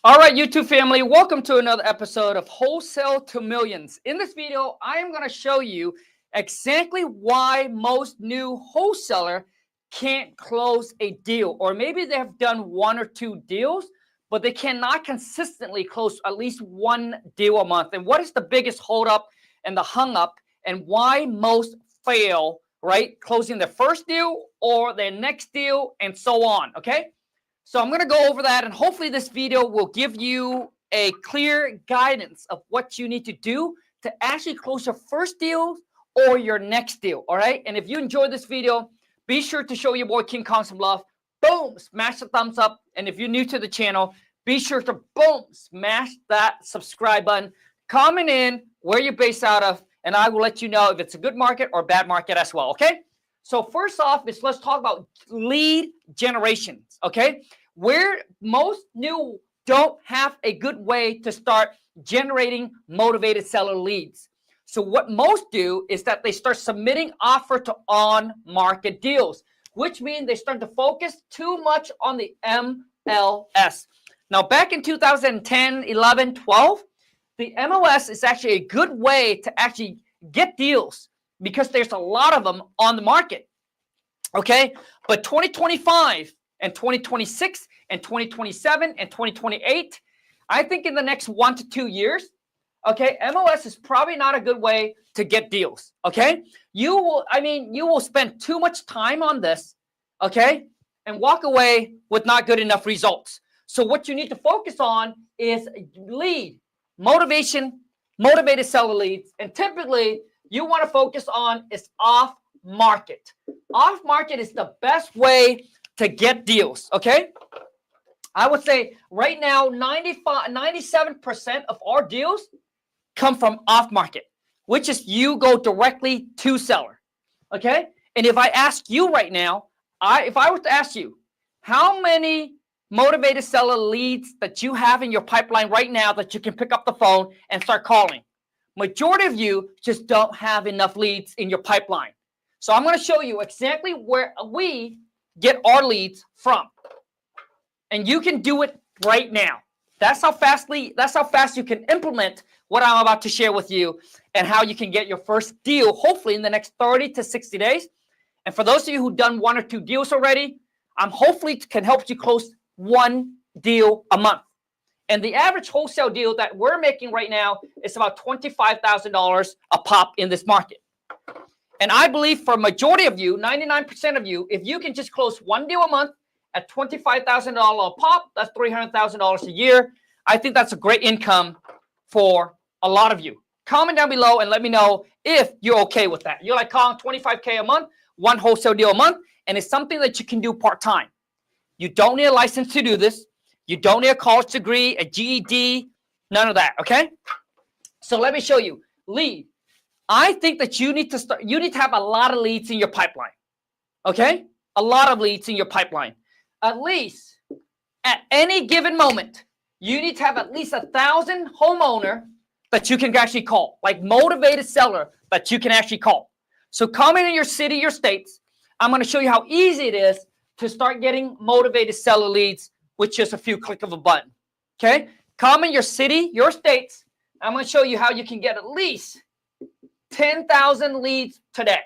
All right, YouTube family, welcome to another episode of Wholesale to Millions. In this video, I am going to show you exactly why most new wholesaler can't close a deal, or maybe they have done one or two deals, but they cannot consistently close at least one deal a month. And what is the biggest holdup and the hung up, and why most fail, right? Closing their first deal or their next deal and so on, okay? So I'm going to go over that, and hopefully this video will give you a clear guidance of what you need to do to actually close your first deal or your next deal, all right? And if you enjoyed this video, be sure to show your boy King Khang some love. Boom, smash the thumbs up. And if you're new to the channel, be sure to boom, smash that subscribe button. Comment in where you're based out of, and I will let you know if it's a good market or bad market as well, okay? So first off let's talk about lead generations, okay? Where most new don't have a good way to start generating motivated seller leads. So what most do is that they start submitting offer to on-market deals, which means they start to focus too much on the MLS. Now back in 2010, 11, 12, the MLS is actually a good way to actually get deals, because there's a lot of them on the market, okay? But 2025 and 2026 and 2027 and 2028, I think in the next 1 to 2 years, okay, MLS is probably not a good way to get deals, okay? You will spend too much time on this, okay, and walk away with not good enough results. So what you need to focus on is lead, motivation, motivated seller leads, and typically you want to focus on is off market. Off market is the best way to get deals, okay? I would say right now 97% of our deals come from off market, which is you go directly to seller, okay? And if I ask you right now, if I were to ask you how many motivated seller leads that you have in your pipeline right now that you can pick up the phone and start calling, majority of you just don't have enough leads in your pipeline. So I'm going to show you exactly where we get our leads from, and you can do it right now. That's how fast you can implement what I'm about to share with you, and how you can get your first deal hopefully in the next 30 to 60 days. And for those of you who've done one or two deals already, I'm hopefully can help you close one deal a month. And the average wholesale deal that we're making right now is about $25,000 a pop in this market. And I believe for a majority of you, 99% of you, if you can just close one deal a month at $25,000 a pop, that's $300,000 a year. I think that's a great income for a lot of you. Comment down below and let me know if you're okay with that. You're like, Khang, 25K a month, one wholesale deal a month, and it's something that you can do part-time. You don't need a license to do this. You don't need a college degree, a GED, none of that, okay? So let me show you. Lead. I think that you need to have a lot of leads in your pipeline, okay? A lot of leads in your pipeline. At least at any given moment, you need to have at least 1,000 homeowner that you can actually call, like motivated seller that you can actually call. So comment in your city, your states. I'm going to show you how easy it is to start getting motivated seller leads with just a few clicks of a button, okay? Comment your city, your states. I'm going to show you how you can get at least 10,000 leads today.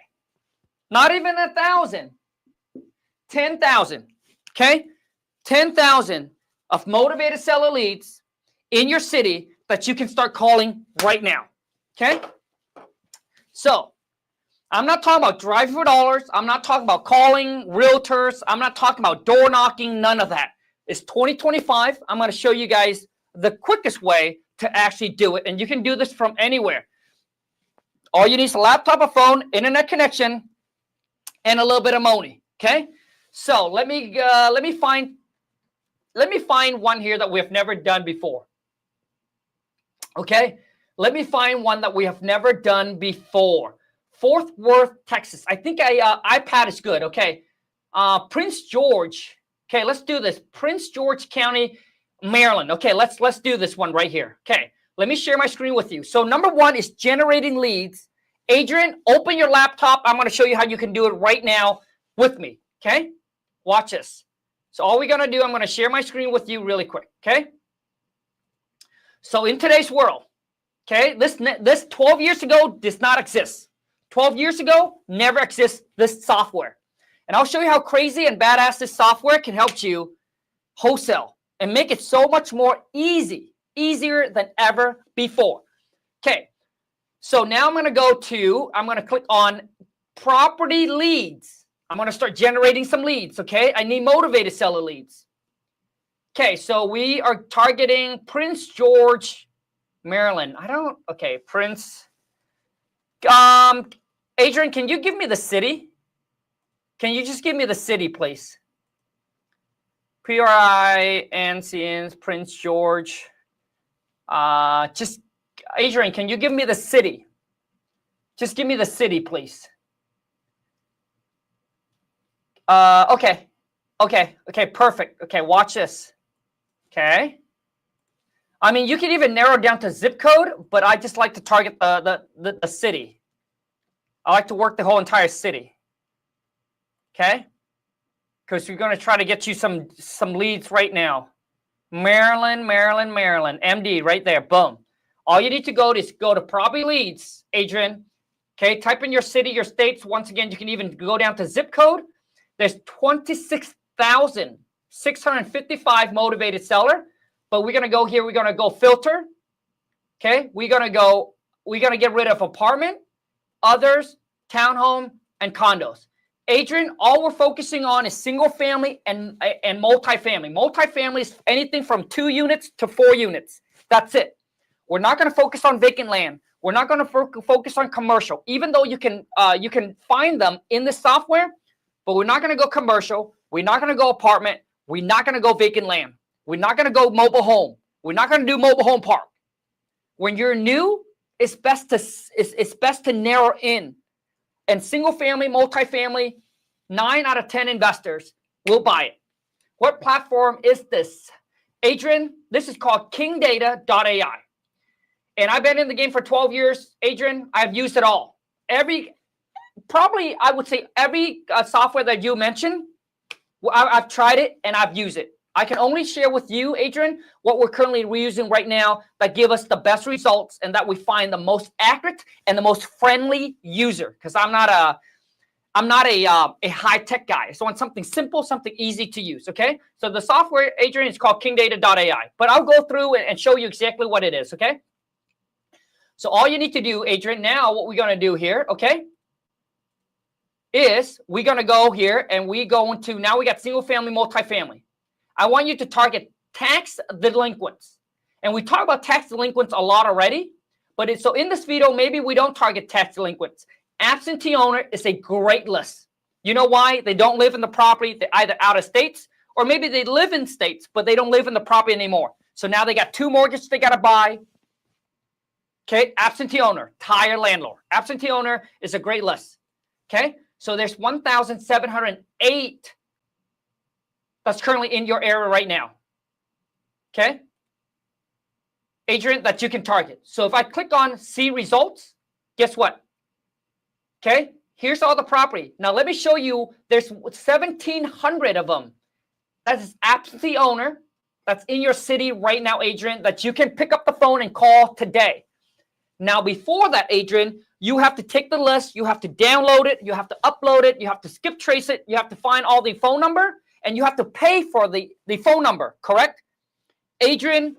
Not even 1,000. 10,000, okay? 10,000 of motivated seller leads in your city that you can start calling right now, okay? So I'm not talking about driving for dollars. I'm not talking about calling realtors. I'm not talking about door knocking, none of that. It's 2025. I'm going to show you guys the quickest way to actually do it. And you can do this from anywhere. All you need is a laptop, a phone, internet connection, and a little bit of money, okay? So let me find one here that we have never done before, okay? Let me find one that we have never done before. Fort Worth, Texas. I think iPad is good, okay? Prince George. Okay, let's do this. Prince George County, Maryland. Okay, let's do this one right here. Okay, let me share my screen with you. So number one is generating leads. Adrian, open your laptop. I'm going to show you how you can do it right now with me. Okay, watch this. So all we're going to do, I'm going to share my screen with you really quick. Okay, So in today's world, okay, this 12 years ago does not exist. 12 years ago, never exists this software. And I'll show you how crazy and badass this software can help you wholesale and make it so much more easier than ever before. Okay, so now I'm going to click on property leads. I'm going to start generating some leads, okay? I need motivated seller leads. Okay, so we are targeting Prince George, Maryland. Prince. Adrian, can you give me the city? Can you just give me the city, please? PRINC's Prince George. Adrian, can you give me the city? Just give me the city, please. Okay, perfect. Okay, watch this. Okay. I mean, you can even narrow down to zip code, but I just like to target the city. I like to work the whole entire city. Okay? Because we're going to try to get you some leads right now. Maryland, MD right there. Boom. All you need to go is go to property leads, Adrian. Okay, type in your city, your states. Once again, you can even go down to zip code. There's 26,655 motivated seller. But we're going to go here. We're going to go filter. Okay, we're going to get rid of apartment, others, townhome, and condos. Adrian, all we're focusing on is single family and multifamily. Multifamily is anything from 2 units to 4 units. That's it. We're not going to focus on vacant land. We're not going to focus on commercial, even though you can find them in the software, but we're not going to go commercial. We're not going to go apartment. We're not going to go vacant land. We're not going to go mobile home. We're not going to do mobile home park. When you're new, it's best to narrow in. And single family, multifamily, 9 out of 10 investors will buy it. What platform is this? Adrian, this is called kingdata.ai. And I've been in the game for 12 years. Adrian, I've used it all. I would say every software that you mentioned, I've tried it and I've used it. I can only share with you, Adrian, what we're currently reusing right now that give us the best results and that we find the most accurate and the most friendly user. Because I'm not a high-tech guy. So I want something simple, something easy to use, okay? So the software, Adrian, is called kingdata.ai. But I'll go through and show you exactly what it is, okay? So all you need to do, Adrian, now what we're going to do here, okay, is we're going to go here and we got single family, multifamily. I want you to target tax delinquents. And we talk about tax delinquents a lot already, but so in this video, maybe we don't target tax delinquents. Absentee owner is a great list. You know why? They don't live in the property. They're either out of states or maybe they live in states, but they don't live in the property anymore. So now they got 2 mortgages they got to buy. Okay, absentee owner, tire landlord. Absentee owner is a great list. Okay, so there's 1,708 that's currently in your area right now. Okay, Adrian, that you can target. So if I click on see results, guess what? Okay, here's all the property. Now let me show you, there's 1,700 of them. That's absentee owner that's in your city right now, Adrian, that you can pick up the phone and call today. Now, before that, Adrian, you have to take the list, you have to download it, you have to upload it, you have to skip trace it, you have to find all the phone number, and you have to pay for the phone number, correct? Adrian,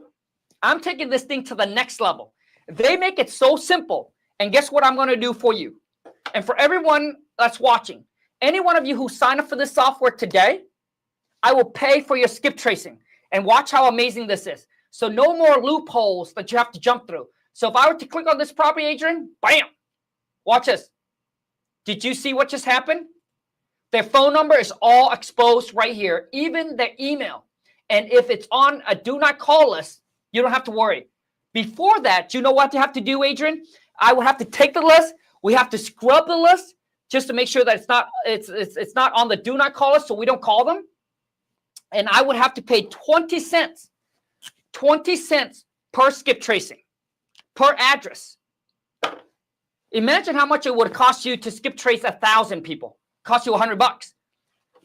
I'm taking this thing to the next level. They make it so simple, and guess what I'm going to do for you? And for everyone that's watching, any one of you who sign up for this software today, I will pay for your skip tracing. And watch how amazing this is. So no more loopholes that you have to jump through. So if I were to click on this property, Adrian, bam, watch this. Did you see what just happened? Their phone number is all exposed right here, even their email. And if it's on a do not call list, you don't have to worry. Before that, you know what you have to do, Adrian? I would have to take the list. We have to scrub the list just to make sure that it's not on the do not call list, so we don't call them. And I would have to pay 20 cents per skip tracing. Per address. Imagine how much it would cost you to skip trace 1,000 people. Cost you $100.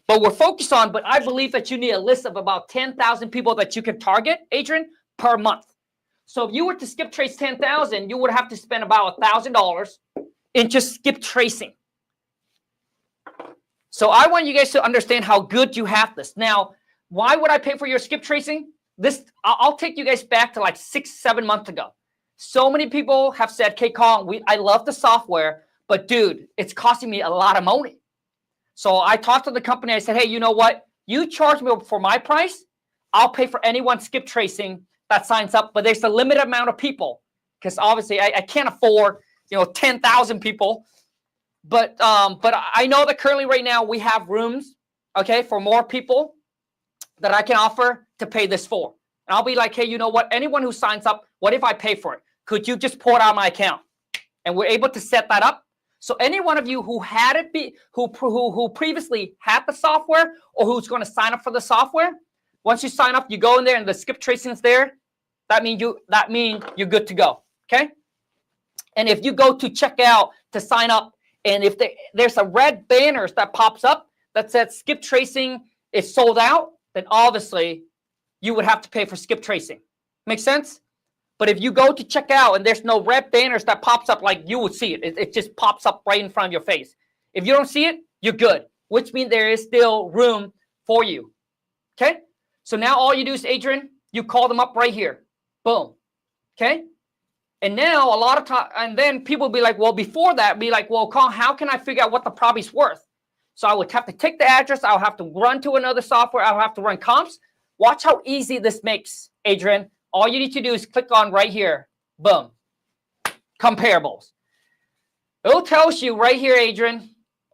But we're focused on, but I believe that you need a list of about 10,000 people that you can target, Adrian, per month. So if you were to skip trace 10,000, you would have to spend about $1,000 in just skip tracing. So I want you guys to understand how good you have this. Now, why would I pay for your skip tracing? I'll take you guys back to like 6-7 months ago. So many people have said, "Okay, Khang, I love the software, but dude, it's costing me a lot of money." So I talked to the company. I said, "Hey, you know what? You charge me for my price. I'll pay for anyone skip tracing that signs up, but there's a limited amount of people because obviously I can't afford 10,000 people. But I know that currently right now we have rooms, okay, for more people that I can offer to pay this for. And I'll be like, hey, you know what? Anyone who signs up, what if I pay for it? Could you just pull it out of my account?" And we're able to set that up. So any one of you who had it who previously had the software or who's going to sign up for the software, once you sign up, you go in there and the skip tracing is there. That means you're good to go. Okay. And if you go to check out to sign up, and if there's a red banner that pops up that says skip tracing is sold out, then obviously you would have to pay for skip tracing. Make sense? But if you go to check out and there's no red banners that pops up, like you would see it. It just pops up right in front of your face. If you don't see it, you're good, which means there is still room for you. Okay? So now all you do is, Adrian, you call them up right here. Boom. Okay? And now a lot of time, and then people be like, well, before that, be like, well, Khang, how can I figure out what the property's worth? So I would have to take the address. I'll have to run to another software. I'll have to run comps. Watch how easy this makes, Adrian. All you need to do is click on right here. Boom. Comparables. It tells you right here, Adrian,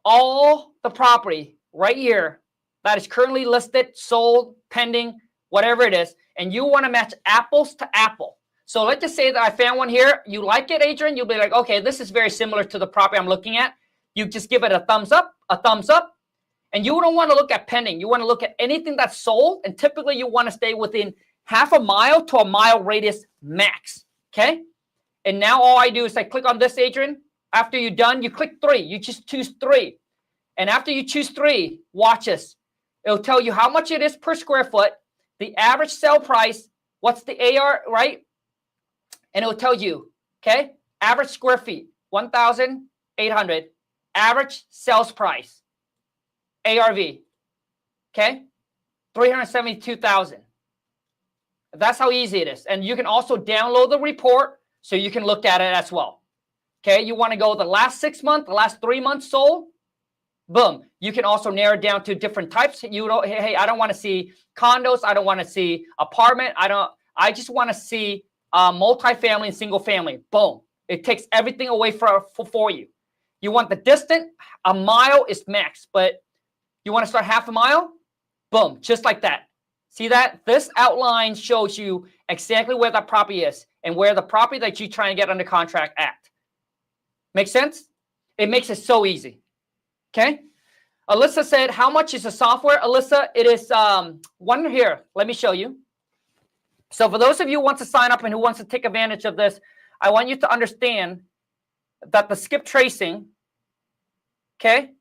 all the property right here that is currently listed, sold, pending, whatever it is. And you want to match apples to apple. So let's just say that I found one here. You like it, Adrian. You'll be like, okay, this is very similar to the property I'm looking at. You just give it a thumbs up, and you don't want to look at pending. You want to look at anything that's sold, and typically you want to stay within half a mile to a mile radius max, okay? And now all I do is I click on this, Adrian. After you're done, you click 3. You just choose 3. And after you choose 3, watch this. It'll tell you how much it is per square foot, the average sale price, what's the AR, right? And it'll tell you, okay, average square feet, 1,800, average sales price, ARV, okay, 372,000. That's how easy it is. And you can also download the report so you can look at it as well. Okay, you want to go the last 6 months, the last 3 months sold, boom. You can also narrow it down to different types. You don't, hey, I don't want to see condos. I don't want to see apartment. I just want to see multifamily and single family. Boom. It takes everything away for you. You want the distance, a mile is max, but you want to start half a mile? Boom, just like that. See that? This outline shows you exactly where that property is and where the property that you're trying to get under contract at. Make sense? It makes it so easy. Okay? Alyssa said, how much is the software? Alyssa, it is one here. Let me show you. So for those of you who want to sign up and who wants to take advantage of this, I want you to understand that the skip tracing, okay,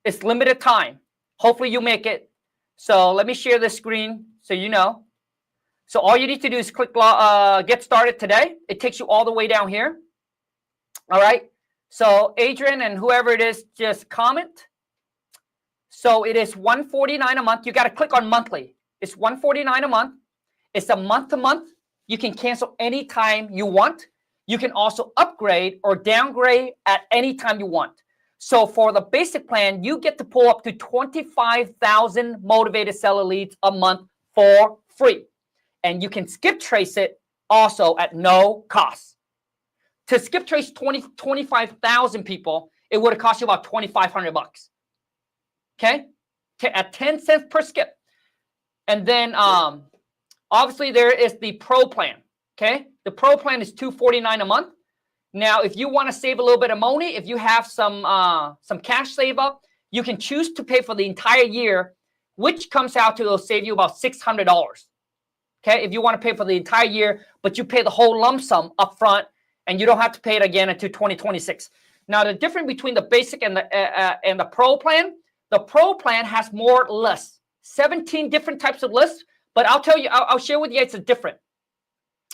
is limited time. Hopefully you make it. So let me share this screen so you know. So all you need to do is click get started today. It takes you all the way down here. All right. So Adrian and whoever it is, just comment. So it is $149 a month. You got to click on monthly. It's $149 a month. It's a month to month. You can cancel anytime you want. You can also upgrade or downgrade at any time you want. So for the basic plan, you get to pull up to 25,000 motivated seller leads a month for free. And you can skip trace it also at no cost. To skip trace 25,000 people, it would have cost you about $2,500. Okay? At 10 cents per skip. And then obviously there is the pro plan. Okay? The pro plan is $249 a month. Now, if you want to save a little bit of money, if you have some cash save up, you can choose to pay for the entire year, which comes out to it'll save you about $600. Okay, if you want to pay for the entire year, but you pay the whole lump sum up front, and you don't have to pay it again until 2026. Now, the difference between the basic and the pro plan has more lists, 17 different types of lists. But I'll tell you, I'll share with you, it's different.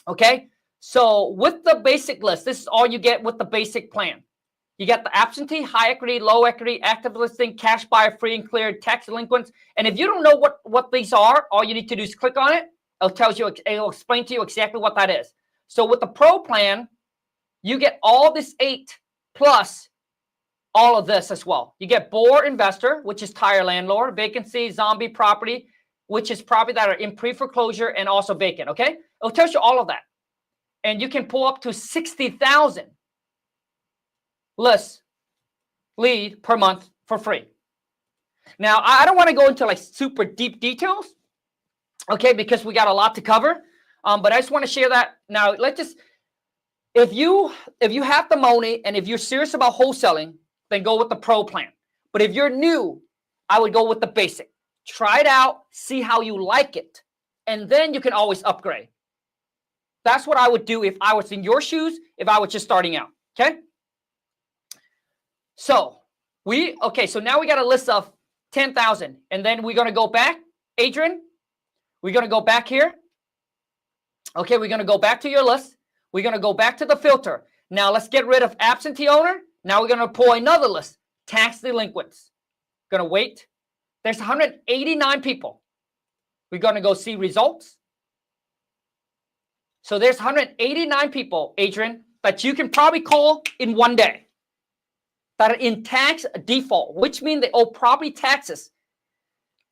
Okay. So with the basic list, this is all you get with the basic plan. You get the absentee, high equity, low equity, active listing, cash buyer, free and clear, tax delinquents. And if you don't know what these are, all you need to do is click on it. It'll explain to you exactly what that is. So with the pro plan, you get all this 8 plus all of this as well. You get bore investor, which is tire landlord, vacancy, zombie property, which is property that are in pre-foreclosure and also vacant, okay? It'll tell you all of that. And you can pull up to 60,000 lists lead per month for free. Now, I don't want to go into like super deep details, okay, because we got a lot to cover. But I just want to share that. Now, let's just, if you have the money and if you're serious about wholesaling, then go with the pro plan. But if you're new, I would go with the basic. Try it out, see how you like it, and then you can always upgrade. That's what I would do if I was in your shoes, if I was just starting out, okay? So so now we got a list of 10,000, and then we're gonna go back, Adrian, we're gonna go back here. Okay, we're gonna go back to your list. We're gonna go back to the filter. Now let's get rid of absentee owner. Now we're gonna pull another list, tax delinquents. Gonna wait. There's 189 people. We're gonna go see results. So there's 189 people, Adrian, that you can probably call in one day that are in tax default, which means they owe property taxes.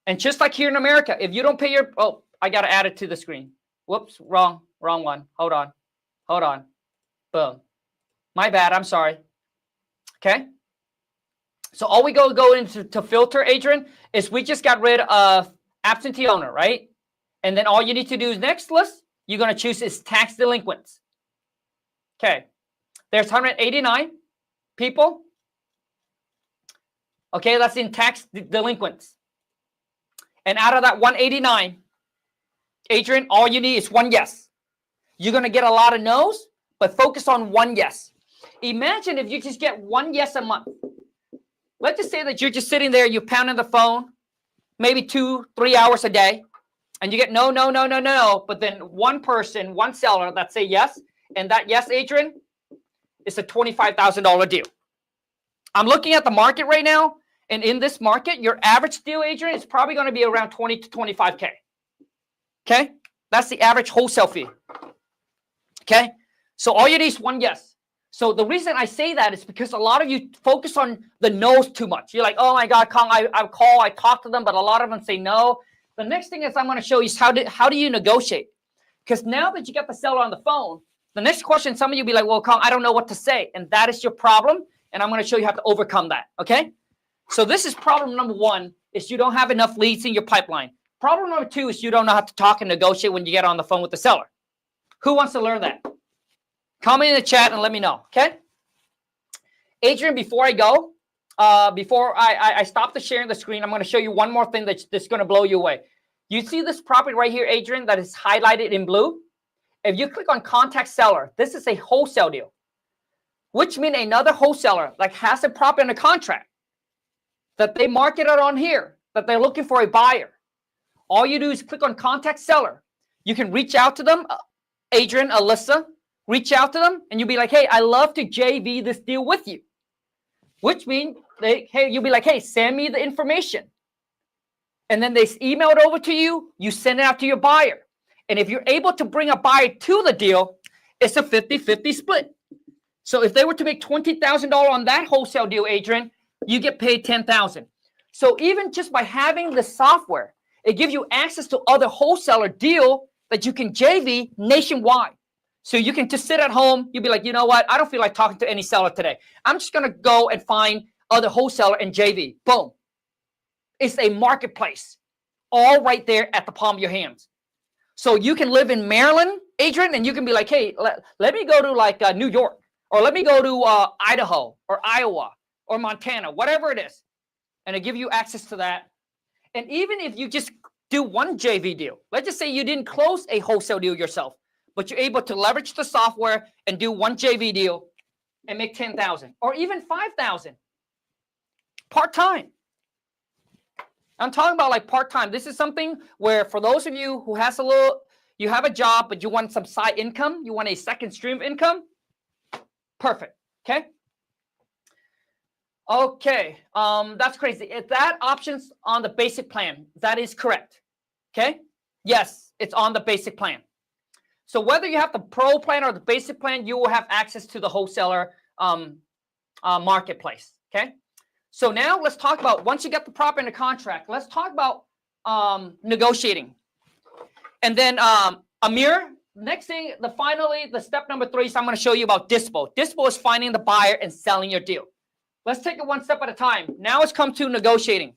And just like here in America, if you don't pay your, oh, I got to add it to the screen. Whoops, wrong one. Hold on. Boom. My bad, I'm sorry. Okay. So all we go into to filter, Adrian, is we just got rid of absentee owner, right? And then all you need to do is next list, you're going to choose is tax delinquents. Okay. There's 189 people. Okay, that's in tax delinquents. And out of that 189, Adrian, all you need is one yes. You're going to get a lot of no's, but focus on one yes. Imagine if you just get one yes a month. Let's just say that you're just sitting there, you're pounding the phone, maybe 2-3 hours a day, and you get no, but then one person, one seller that say yes, and that yes, Adrian, is a $25,000 deal. I'm looking at the market right now, and in this market, your average deal, Adrian, is probably going to be around 20 to 25K. Okay? That's the average wholesale fee. Okay? So all you need is one yes. So the reason I say that is because a lot of you focus on the no's too much. You're like, oh my God, Khang, I talk to them, but a lot of them say no. The next thing is I'm going to show you is how do you negotiate? Because now that you got the seller on the phone, the next question, some of you be like, well, Khang, I don't know what to say. And that is your problem. And I'm going to show you how to overcome that. Okay? So this is problem number 1, is you don't have enough leads in your pipeline. Problem number 2 is you don't know how to talk and negotiate when you get on the phone with the seller. Who wants to learn that? Comment in the chat and let me know, okay? Adrian, before I go, before I stop the sharing the screen, I'm going to show you one more thing that's going to blow you away. You see this property right here, Adrian, that is highlighted in blue? If you click on contact seller, this is a wholesale deal, which means another wholesaler like has a property in a contract that they market it on here, that they're looking for a buyer. All you do is click on contact seller. You can reach out to them, Adrian, Alyssa, reach out to them, and you'll be like, hey, I love to JV this deal with you. Which means, you'll be like, hey, send me the information. And then they email it over to you, you send it out to your buyer. And if you're able to bring a buyer to the deal, it's a 50-50 split. So if they were to make $20,000 on that wholesale deal, Adrian, you get paid $10,000. So even just by having the software, it gives you access to other wholesaler deal that you can JV nationwide. So you can just sit at home. You'll be like, you know what? I don't feel like talking to any seller today. I'm just going to go and find other wholesaler and JV. Boom. It's a marketplace all right there at the palm of your hands. So you can live in Maryland, Adrian, and you can be like, hey, let me go to like New York, or let me go to Idaho or Iowa or Montana, whatever it is. And it give you access to that. And even if you just do one JV deal, let's just say you didn't close a wholesale deal yourself, but you're able to leverage the software and do one JV deal and make $10,000 or even $5,000 part-time. I'm talking about like part-time. This is something where for those of you who has a little, You have a job, but you want some side income. You want a second stream of income. Perfect. Okay. Okay. That's crazy. If that option's on the basic plan, that is correct. Okay. Yes, it's on the basic plan. So whether you have the pro plan or the basic plan, you will have access to the wholesaler marketplace. Okay. So now let's talk about, once you get the property in the contract, let's talk about negotiating. And then Amir, next thing, the step number 3 is I'm going to show you about Dispo. Dispo is finding the buyer and selling your deal. Let's take it one step at a time. Now it's come to negotiating.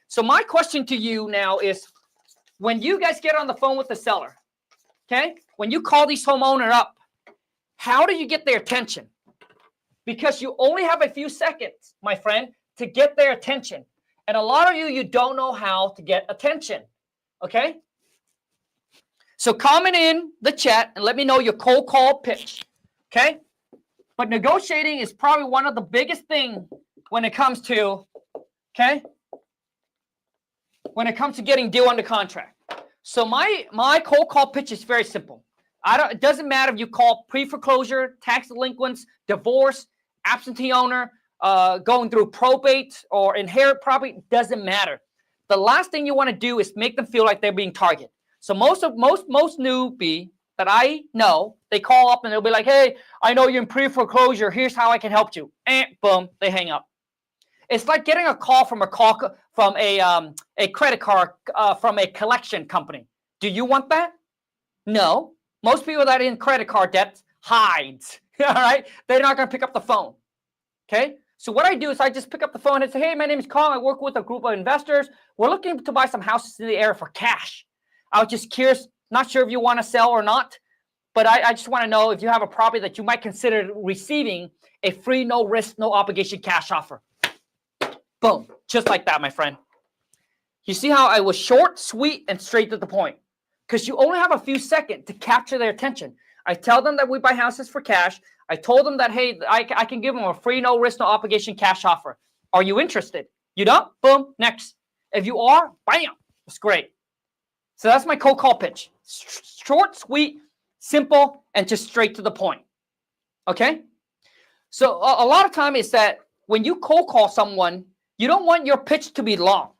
So my question to you now is, when you guys get on the phone with the seller, okay, when you call these homeowner up, how do you get their attention? Because you only have a few seconds, my friend, to get their attention. And a lot of you don't know how to get attention, okay? So comment in the chat and let me know your cold call pitch, okay? But negotiating is probably one of the biggest things when it comes to, okay? When it comes to getting deal under contract. So my cold call pitch is very simple. It doesn't matter if you call pre-foreclosure, tax delinquents, divorce, absentee owner, going through probate or inherit property, doesn't matter. The last thing you want to do is make them feel like they're being targeted. So most newbie that I know, they call up and they'll be like, hey, I know you're in pre-foreclosure. Here's how I can help you. And boom, they hang up. It's like getting a call from a credit card from a collection company. Do you want that? No. Most people that are in credit card debt hides. All right, they're not going to pick up the phone. Okay. So what I do is I just pick up the phone and say, hey, my name is Khang. I work with a group of investors. We're looking to buy some houses in the area for cash. I was just curious, not sure if you want to sell or not, but I just want to know if you have a property that you might consider receiving a free, no risk, no obligation cash offer. Boom. Just like that, my friend. You see how I was short, sweet, and straight to the point? Because you only have a few seconds to capture their attention. I tell them that we buy houses for cash. I told them that, hey, I can give them a free, no risk, no obligation cash offer. Are you interested? You don't? Boom. Next. If you are, bam. That's great. So that's my cold call pitch. Short, sweet, simple, and just straight to the point. Okay? So a lot of time is that when you cold call someone, you don't want your pitch to be long.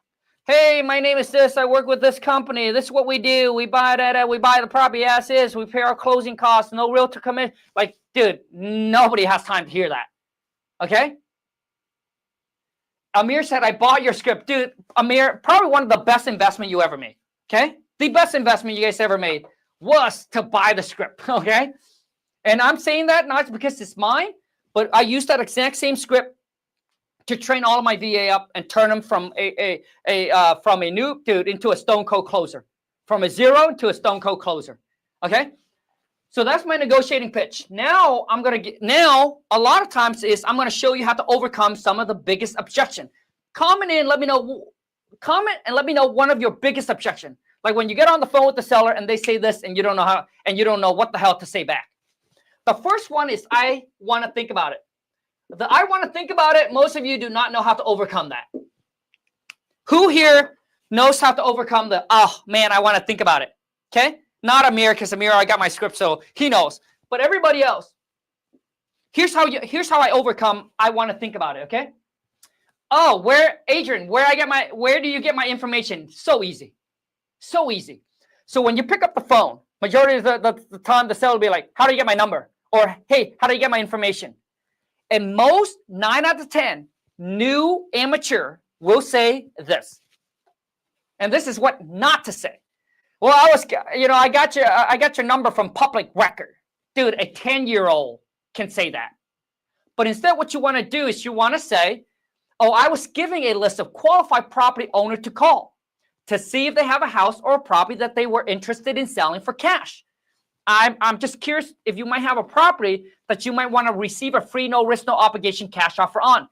Hey, my name is this. I work with this company. This is what we do. We buy that. We buy the property as is. We pay our closing costs. No realtor come in. Like, dude, nobody has time to hear that. Okay? Amir said, I bought your script. Dude, Amir, probably one of the best investment you ever made. Okay? The best investment you guys ever made was to buy the script. Okay? And I'm saying that not because it's mine, but I used that exact same script to train all of my VA up and turn them from a noob dude into a stone cold closer, from a zero to a stone cold closer. Okay, so that's my negotiating pitch. Now a lot of times I'm gonna show you how to overcome some of the biggest objection. Comment and let me know one of your biggest objection. Like when you get on the phone with the seller and they say this and you don't know how and you don't know what the hell to say back. The first one is I want to think about it. I want to think about it. Most of you do not know how to overcome that. Who here knows how to overcome the, oh man, I want to think about it? Okay? Not Amir, because Amir, I got my script, so he knows. But everybody else, here's how I overcome, I want to think about it, okay? Oh, Adrian, where do you get my information? So easy. So easy. So when you pick up the phone, majority of the time the seller will be like, how do you get my number? Or, hey, how do you get my information? And most 9 out of 10 new amateur will say this. And this is what not to say. Well, I got your number from public record. Dude, a 10-year-old can say that. But instead what you want to do is you want to say, oh, I was giving a list of qualified property owner to call to see if they have a house or a property that they were interested in selling for cash. I'm just curious if you might have a property that you might want to receive a free, no risk, no obligation cash offer on.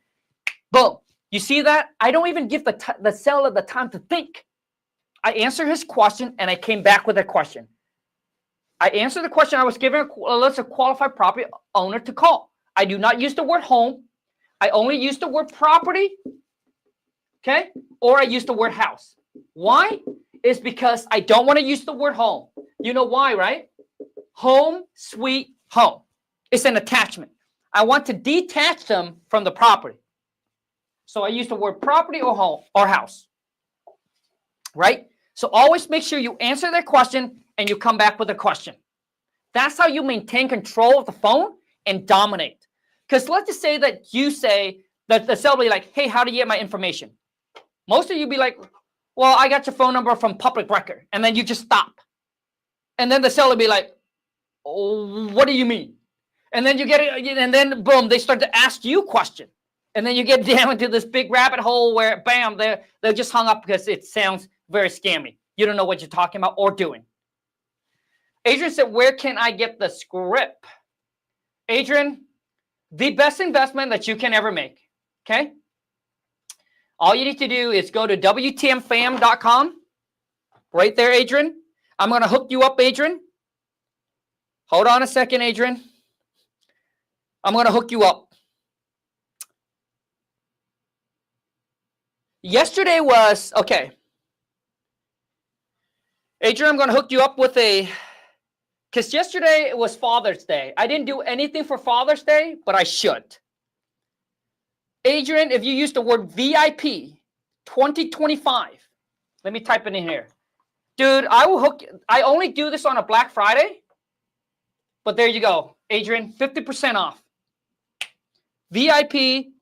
Boom. You see that? I don't even give the seller the time to think. I answer his question and I came back with a question. I answered the question. I was given a list of qualified property owner to call. I do not use the word home. I only use the word property. Okay? Or I use the word house. Why? is because I don't want to use the word home. You know why, right? Home, sweet home. It's an attachment. I want to detach them from the property. So I use the word property or home or house, right? So always make sure you answer their question and you come back with a question. That's how you maintain control of the phone and dominate. Because let's just say that you say that the seller will be like, hey, how do you get my information? Most of you be like, well, I got your phone number from public record. And then you just stop. And then the seller will be like, oh, what do you mean? And then you get it, and then boom, they start to ask you questions. And then you get down into this big rabbit hole where, bam, they're just hung up because it sounds very scammy. You don't know what you're talking about or doing. Adrian said, where can I get the script? Adrian, the best investment that you can ever make, okay? All you need to do is go to WTMFam.com. Right there, Adrian. I'm going to hook you up, Adrian. Hold on a second, Adrian. I'm going to hook you up. Yesterday was, okay. Adrian, I'm going to hook you up with because yesterday it was Father's Day. I didn't do anything for Father's Day, but I should. Adrian, if you use the word VIP 2025, let me type it in here. Dude, I will hook you. I only do this on a Black Friday, but there you go. Adrian, 50% off. VIP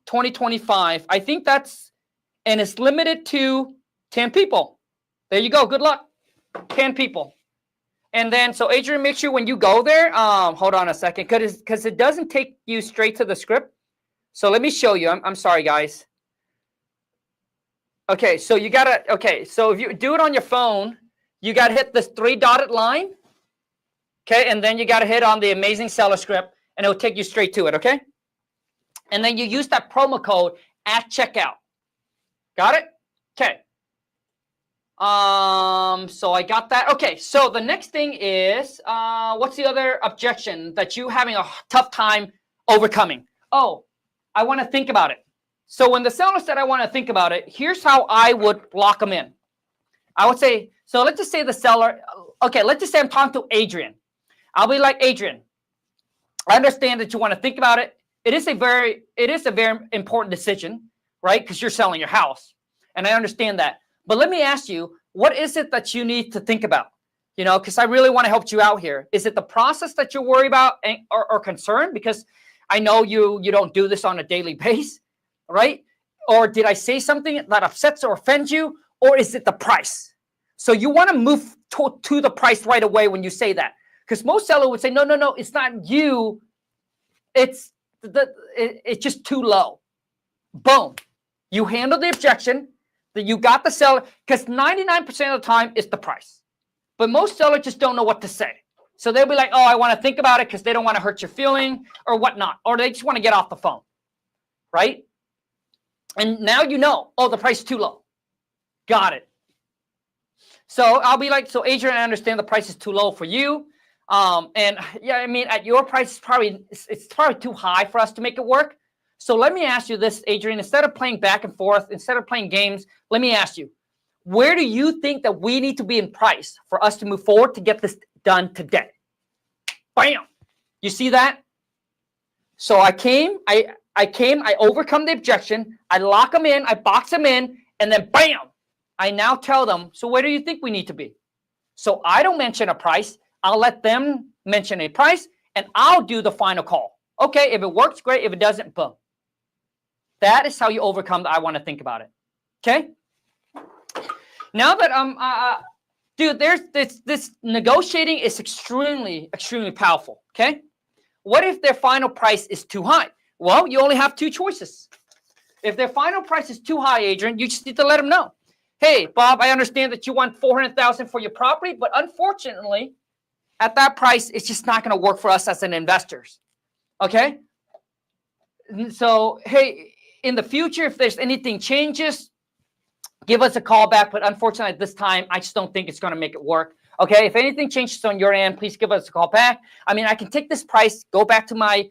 2025. I think that's, and it's limited to 10 people. There you go. Good luck. 10 people. And then, so Adrian, make sure when you go there, hold on a second, because it doesn't take you straight to the script. So let me show you. I'm sorry, guys. Okay, so you gotta, okay, so if you do it on your phone, you gotta hit this 3-dotted line. Okay, and then you gotta hit on the amazing seller script, and it'll take you straight to it, okay? And then you use that promo code at checkout. Got it? Okay. So I got that. Okay, so the next thing is, what's the other objection that you having a tough time overcoming? Oh, I want to think about it. So when the seller said I want to think about it, here's how I would lock them in. I would say, so let's just say the seller, okay, let's just say I'm talking to Adrian. I'll be like, Adrian, I understand that you want to think about it. It is a very important decision, right? Because you're selling your house. And I understand that. But let me ask you, what is it that you need to think about? You know, because I really want to help you out here. Is it the process that you're worried about or concerned? Because I know you don't do this on a daily basis, right? Or did I say something that upsets or offends you? Or is it the price? So you want to move to the price right away when you say that. Because most sellers would say, no, it's not you. It's just too low. Boom. You handle the objection. That you got the seller, because 99% of the time it's the price. But most sellers just don't know what to say. So they'll be like, oh, I want to think about it because they don't want to hurt your feeling or whatnot. Or they just want to get off the phone, right? And now you know, oh, the price is too low. Got it. So I'll be like, so Adrian, I understand the price is too low for you. And yeah, I mean, at your price, it's probably too high for us to make it work. So let me ask you this, Adrian, instead of playing back and forth, instead of playing games, let me ask you, where do you think that we need to be in price for us to move forward to get this done today? Bam. You see that? So I overcome the objection, I lock them in, I box them in, and then bam, I now tell them, so where do you think we need to be? So I don't mention a price, I'll let them mention a price, and I'll do the final call. Okay, if it works, great. If it doesn't, boom. That is how you overcome the I want to think about it. Okay? Now that dude, there's this negotiating is extremely powerful. Okay? What if their final price is too high? Well, you only have two choices. If their final price is too high, Adrian, you just need to let them know. Hey, Bob, I understand that you want $400,000 for your property, but unfortunately, at that price, it's just not going to work for us as an investors. Okay? So, hey, in the future, if there's anything changes, give us a call back. But unfortunately, at this time, I just don't think it's going to make it work. Okay? If anything changes on your end, please give us a call back. I mean, I can take this price, go back to my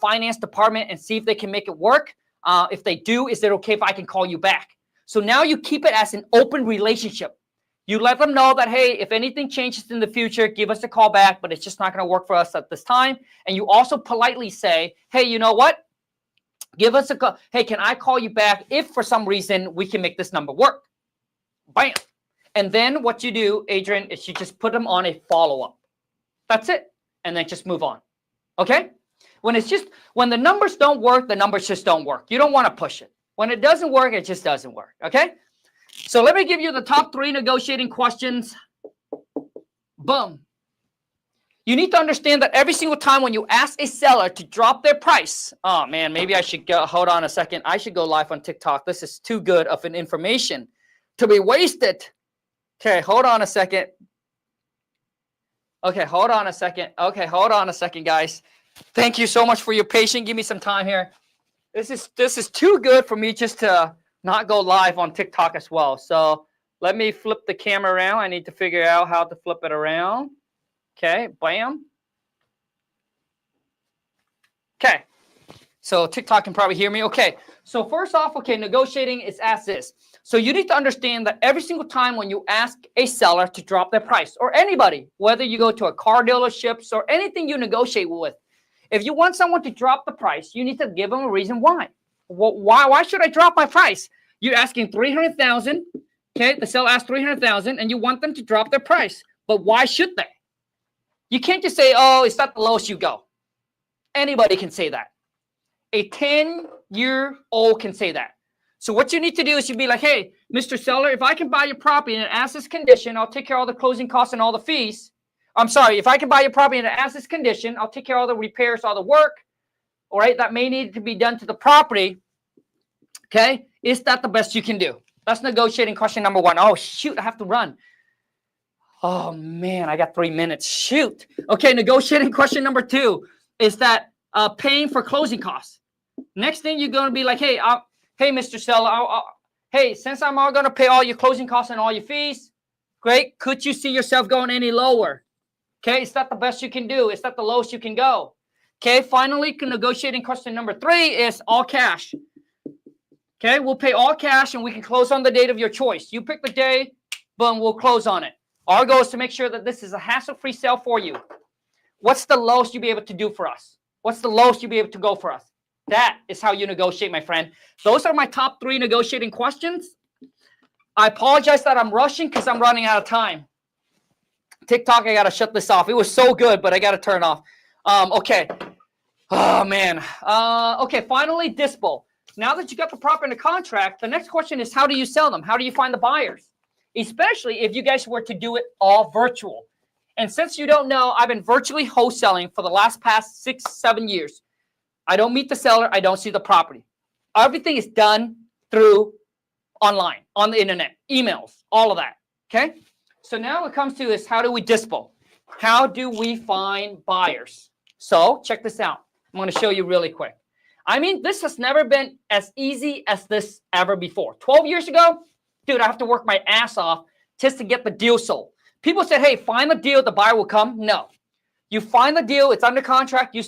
finance department and see if they can make it work. If they do, is it okay if I can call you back? So now you keep it as an open relationship. You let them know that, hey, if anything changes in the future, give us a call back, but it's just not going to work for us at this time. And you also politely say, hey, you know what? Give us a call. Hey, can I call you back if for some reason we can make this number work? Bam. And then what you do, Adrian, is you just put them on a follow-up. That's it. And then just move on. Okay? When the numbers don't work, the numbers just don't work. You don't want to push it. When it doesn't work, it just doesn't work. Okay? So let me give you the top 3 negotiating questions. Boom. You need to understand that every single time when you ask a seller to drop their price, oh man, maybe I should go, hold on a second. I should go live on TikTok. This is too good of an information to be wasted. Okay, hold on a second. Okay, hold on a second. Okay, hold on a second, guys. Thank you so much for your patience. Give me some time here. This is too good for me just to not go live on TikTok as well. So let me flip the camera around. I need to figure out how to flip it around. Okay, bam. Okay, so TikTok can probably hear me. Okay, so first off, okay, negotiating is as this. So you need to understand that every single time when you ask a seller to drop their price, or anybody, whether you go to a car dealership or anything you negotiate with, if you want someone to drop the price, you need to give them a reason why. Why should I drop my price? You're asking $300,000. Okay, the seller asked $300,000, and you want them to drop their price. But why should they? You can't just say, oh, it's not the lowest you go. Anybody can say that. A 10-year-old can say that. So what you need to do is you be like, hey, Mr. Seller, if I can buy your property in an as-is condition, I'll take care of all the closing costs and all the fees. I'm sorry, if I can buy your property in an as-is condition, I'll take care of all the repairs, all the work, all right, that may need to be done to the property. Okay, is that the best you can do? That's negotiating question number 1. Oh, shoot, I have to run. Oh, man, I got 3 minutes. Shoot. Okay, negotiating question number 2 is that paying for closing costs. Next thing you're going to be like, hey, hey, Mr. Seller, hey, since I'm all going to pay all your closing costs and all your fees, great. Could you see yourself going any lower? Okay, is that the best you can do? Is that the lowest you can go? Okay, finally, negotiating question number 3 is all cash. Okay, we'll pay all cash and we can close on the date of your choice. You pick the day, boom, we'll close on it. Our goal is to make sure that this is a hassle-free sale for you. What's the lowest you'll be able to do for us? What's the lowest you'll be able to go for us? That is how you negotiate, my friend. Those are my top 3 negotiating questions. I apologize that I'm rushing because I'm running out of time. TikTok, I got to shut this off. It was so good, but I got to turn off. Okay. Oh, man. Okay, finally, Dispo. Now that you got the property in the contract, the next question is how do you sell them? How do you find the buyers? Especially if you guys were to do it all virtual. And since you don't know, I've been virtually wholesaling for the past 6-7 years. I don't meet the seller. I don't see the property. Everything is done through online, on the internet, emails, all of that. Okay? So now it comes to is how do we dispo? How do we find buyers? So check this out. I'm going to show you really quick. I mean, this has never been as easy as this ever before. 12 years ago, dude, I have to work my ass off just to get the deal sold. People said, hey, find the deal, the buyer will come. No. You find the deal, it's under contract, you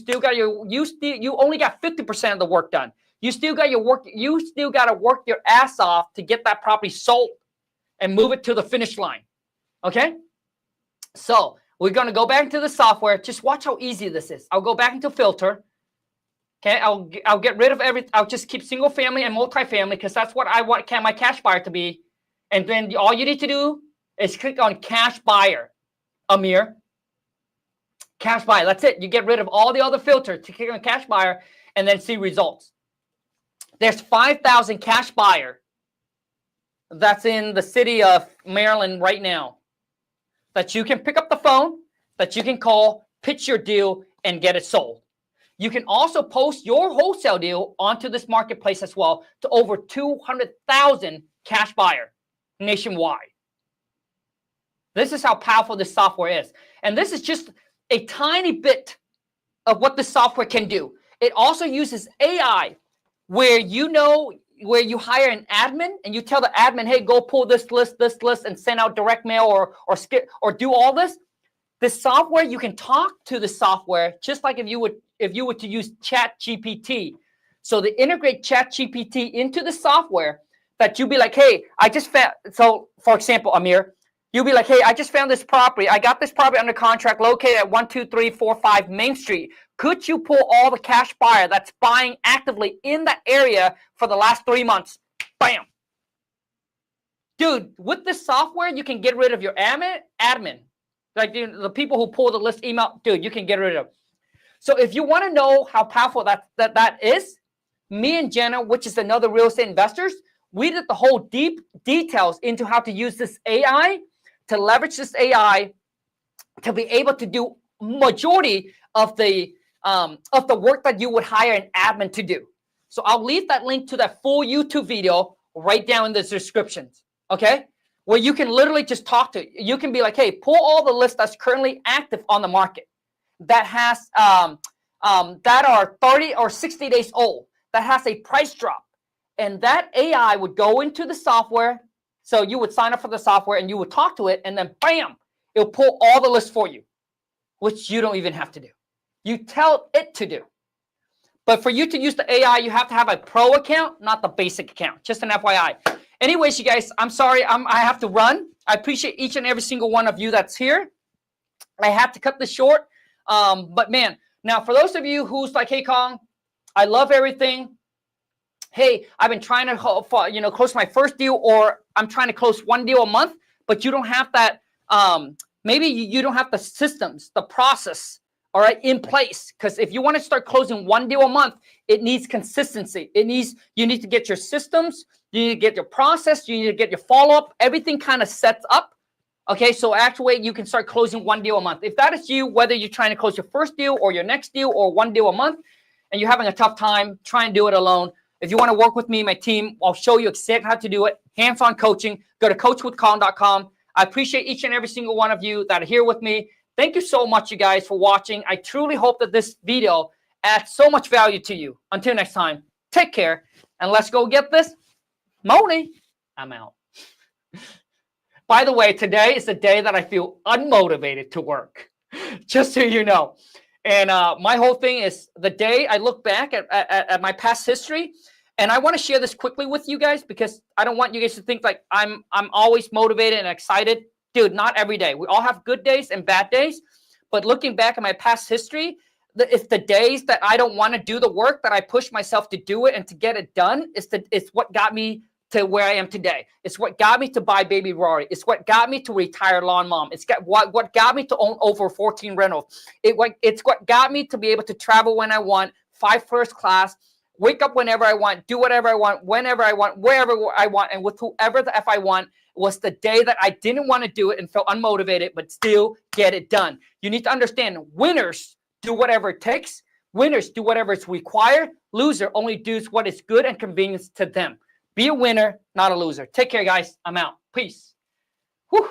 only got 50% of the work done. You still got to work your ass off to get that property sold and move it to the finish line. Okay? So we're going to go back into the software. Just watch how easy this is. I'll go back into filter. Okay, I'll get rid of everything. I'll just keep single family and multifamily because that's what I want my cash buyer to be. And then all you need to do is click on cash buyer, Amir. Cash buyer, that's it. You get rid of all the other filters to click on cash buyer and then see results. There's 5,000 cash buyer that's in the city of Maryland right now that you can pick up the phone, that you can call, pitch your deal, and get it sold. You can also post your wholesale deal onto this marketplace as well to over 200,000 cash buyer nationwide. This is how powerful this software is. And this is just a tiny bit of what the software can do. It also uses AI where you hire an admin and you tell the admin, hey, go pull this list, and send out direct mail or do all this. The software, you can talk to the software just like if you were to use ChatGPT. So they integrate ChatGPT into the software that you'd be like, hey, I just found, so for example, Amir, You'll be like, hey, I just found this property. I got this property under contract located at 12345 Main Street. Could you pull all the cash buyer that's buying actively in that area for the last 3 months? Bam. Dude, with this software, you can get rid of your admin. Like the people who pull the list email, dude, you can get rid of. So if you want to know how powerful that is, me and Jenna, which is another real estate investors, we did the whole deep details into how to use this AI, to leverage this AI to be able to do majority of the work that you would hire an admin to do. So I'll leave that link to that full YouTube video right down in the descriptions, okay? Where you can literally just talk to, you can be like, hey, pull all the lists that's currently active on the market that has that are 30 or 60 days old, that has a price drop. And that AI would go into the software. So you would sign up for the software and you would talk to it, and then bam, it'll pull all the lists for you, which you don't even have to do. You tell it to do. But for you to use the AI, you have to have a pro account, not the basic account. Just an FYI. Anyways, you guys, I'm sorry, I have to run. I appreciate each and every single one of you that's here. I have to cut this short. But man, now for those of you who's like, hey, Khang, I love everything. Hey, I've been trying to close my first deal, or I'm trying to close one deal a month, but you don't have that. Maybe you don't have the systems, the process, all right, in place. Because if you want to start closing one deal a month, it needs consistency. You need to get your systems, you need to get your process, you need to get your follow-up. Everything kind of sets up. Okay, so actually you can start closing one deal a month. If that is you, whether you're trying to close your first deal or your next deal or one deal a month, and you're having a tough time, try and do it alone. If you want to work with me, my team, I'll show you exactly how to do it. Hands-on coaching. Go to coachwithkhang.com. I appreciate each and every single one of you that are here with me. Thank you so much, you guys, for watching. I truly hope that this video adds so much value to you. Until next time, take care, and let's go get this money. I'm out. By the way, today is the day that I feel unmotivated to work, just so you know. And my whole thing is the day I look back at my past history, and I want to share this quickly with you guys because I don't want you guys to think like I'm always motivated and excited. Dude, not every day. We all have good days and bad days. But looking back at my past history, it's the days that I don't want to do the work, that I push myself to do it and to get it done. It's what got me to where I am today. It's what got me to buy baby Rory. It's what got me to retire lawn mom. It's what got me to own over 14 rentals. It's what got me to be able to travel when I want, fly first class, wake up whenever I want, do whatever I want, whenever I want, wherever I want, and with whoever the F I want. Was the day that I didn't want to do it and felt unmotivated, but still get it done. You need to understand, winners do whatever it takes. Winners do whatever is required. Loser only does what is good and convenient to them. Be a winner, not a loser. Take care, guys. I'm out. Peace. Whew.